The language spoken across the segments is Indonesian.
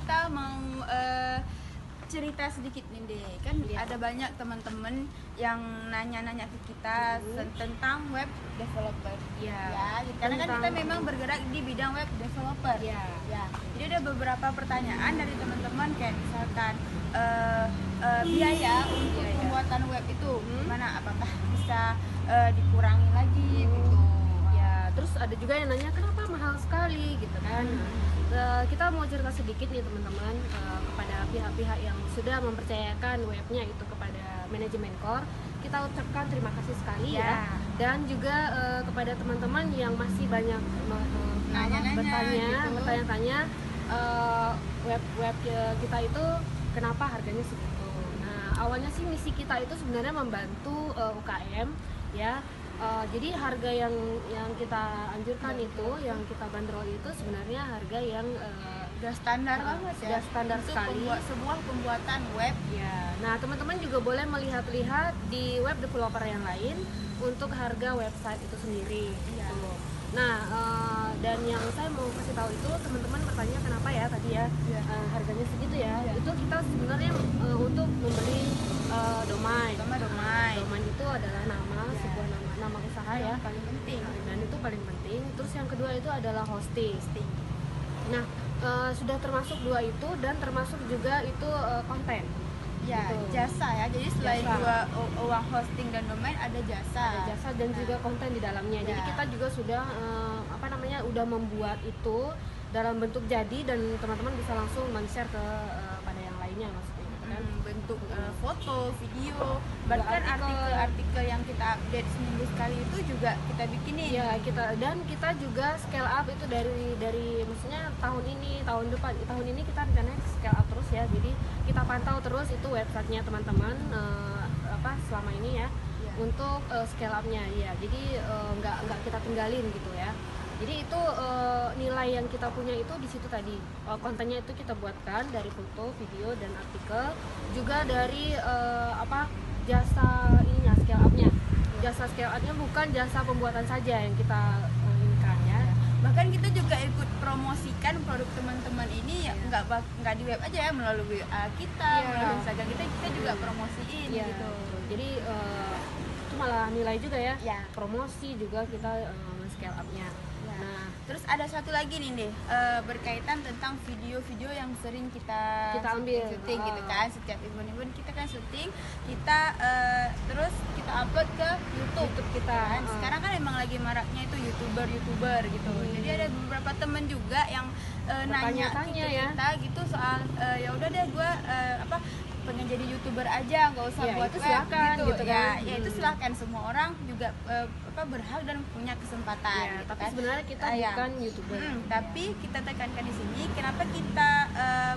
kita mau cerita sedikit nih deh, kan ada banyak teman-teman yang nanya-nanya ke kita tentang web developer, ya. Karena kan kita memang bergerak di bidang web developer, ya. Jadi ada beberapa pertanyaan dari teman-teman kayak misalkan biaya untuk pembuatan web itu gimana? Apakah bisa dikurangi lagi gitu? Ya, terus ada juga yang nanya kenapa mahal sekali gitu kan. Kita mau cerita sedikit nih teman-teman kepada pihak-pihak yang sudah mempercayakan webnya itu kepada manajemen core. Kita ucapkan terima kasih sekali ya. Dan juga kepada teman-teman yang masih banyak bertanya-tanya web kita itu kenapa harganya segitu. Nah, awalnya sih misi kita itu sebenarnya membantu UKM ya. Jadi harga yang kita anjurkan itu, yang kita bandrol itu sebenarnya harga yang udah standar banget ya. Udah standar sekali. Sebuah pembuatan web. Ya. Nah, teman-teman juga boleh melihat-lihat di web developer yang lain untuk harga website itu sendiri. Gitu. Nah, dan yang saya mau kasih tahu itu teman-teman bertanya kenapa ya tadi ya harganya segitu ya. Itu kita sebenarnya untuk membeli domain. Domain itu adalah sebuah nama usaha ya, paling penting. Dan itu paling penting. Terus yang kedua itu adalah hosting. Nah, sudah termasuk dua itu dan termasuk juga itu konten. Ya, gitu. Jasa ya. Jadi selain uang hosting dan domain ada jasa. Ada jasa dan juga konten di dalamnya. Jadi kita juga sudah udah membuat itu dalam bentuk jadi dan teman-teman bisa langsung men-share pada yang lainnya maksudnya gitu kan. Bentuk foto, video, bahkan artikel yang kita update seminggu sekali itu juga kita bikinin. Ya, kita juga scale up itu dari maksudnya tahun ini kita rencananya scale up terus ya. Jadi kita pantau terus itu websitenya teman-teman selama ini ya. Untuk scale up-nya ya. Jadi nggak kita tinggalin gitu ya. Jadi itu nilai yang kita punya itu di situ tadi. Kontennya itu kita buatkan dari foto, video dan artikel, juga dari jasa ininya scale up-nya. Jasa scale up-nya bukan jasa pembuatan saja yang kita inginkan ya. Bahkan kita juga ikut promosikan produk teman-teman ini nggak di web aja ya, melalui kita, melalui Instagram kita juga promosiin gitu. Jadi itu malah nilai juga ya. Promosi juga kita scale up-nya. Nah, terus ada satu lagi nih deh, berkaitan tentang video-video yang sering kita ambil syuting gitu kan. Setiap event-event kita kan syuting, terus kita upload ke YouTube kita kan. Sekarang kan emang lagi maraknya itu youtuber gitu. Jadi ada beberapa temen juga yang nanya kita gitu soal ya udah deh gue pengen jadi youtuber aja, nggak usah buat web gitu kan. Ya itu silahkan, semua orang juga berhak dan punya kesempatan gitu tapi kan. sebenarnya kita bukan youtuber. Tapi kita tekankan di sini kenapa kita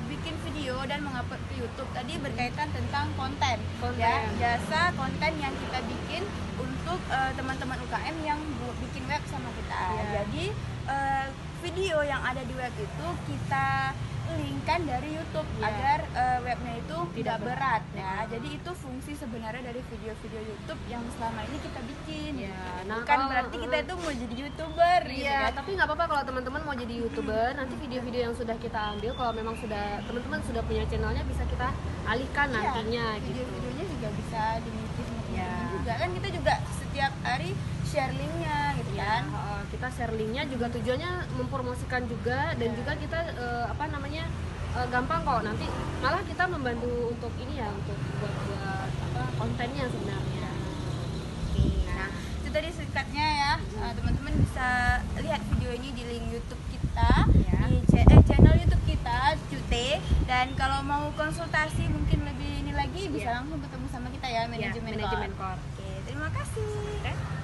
bikin video dan mengupload ke YouTube tadi berkaitan tentang konten. Ya, jasa konten yang kita bikin untuk teman-teman UKM yang bikin web sama kita. Jadi video yang ada di web itu kita linkkan dari YouTube agar webnya itu tidak berat ya. Jadi itu fungsi sebenarnya dari video-video YouTube yang selama ini kita bikin. Bukan berarti kita itu mau jadi YouTuber gitu kan. Tapi nggak apa-apa kalau teman-teman mau jadi YouTuber. Nanti video-video yang sudah kita ambil, kalau memang teman-teman sudah punya channelnya, bisa kita alihkan nantinya gitu. Video-videonya juga bisa dimiliki sama teman-teman juga kan. Kita juga setiap hari share linknya gitu kan. Kita share linknya juga tujuannya mempromosikan juga dan juga kita gampang kok, nanti malah kita membantu untuk ini ya, untuk buat kontennya sebenarnya. Nah, itu tadi singkatnya ya. Teman-teman bisa lihat video ini di link YouTube kita, di channel YouTube kita Cute. Dan kalau mau konsultasi mungkin lebih ini lagi bisa langsung ketemu sama kita ya, manajemen core. Core. Oke, terima kasih.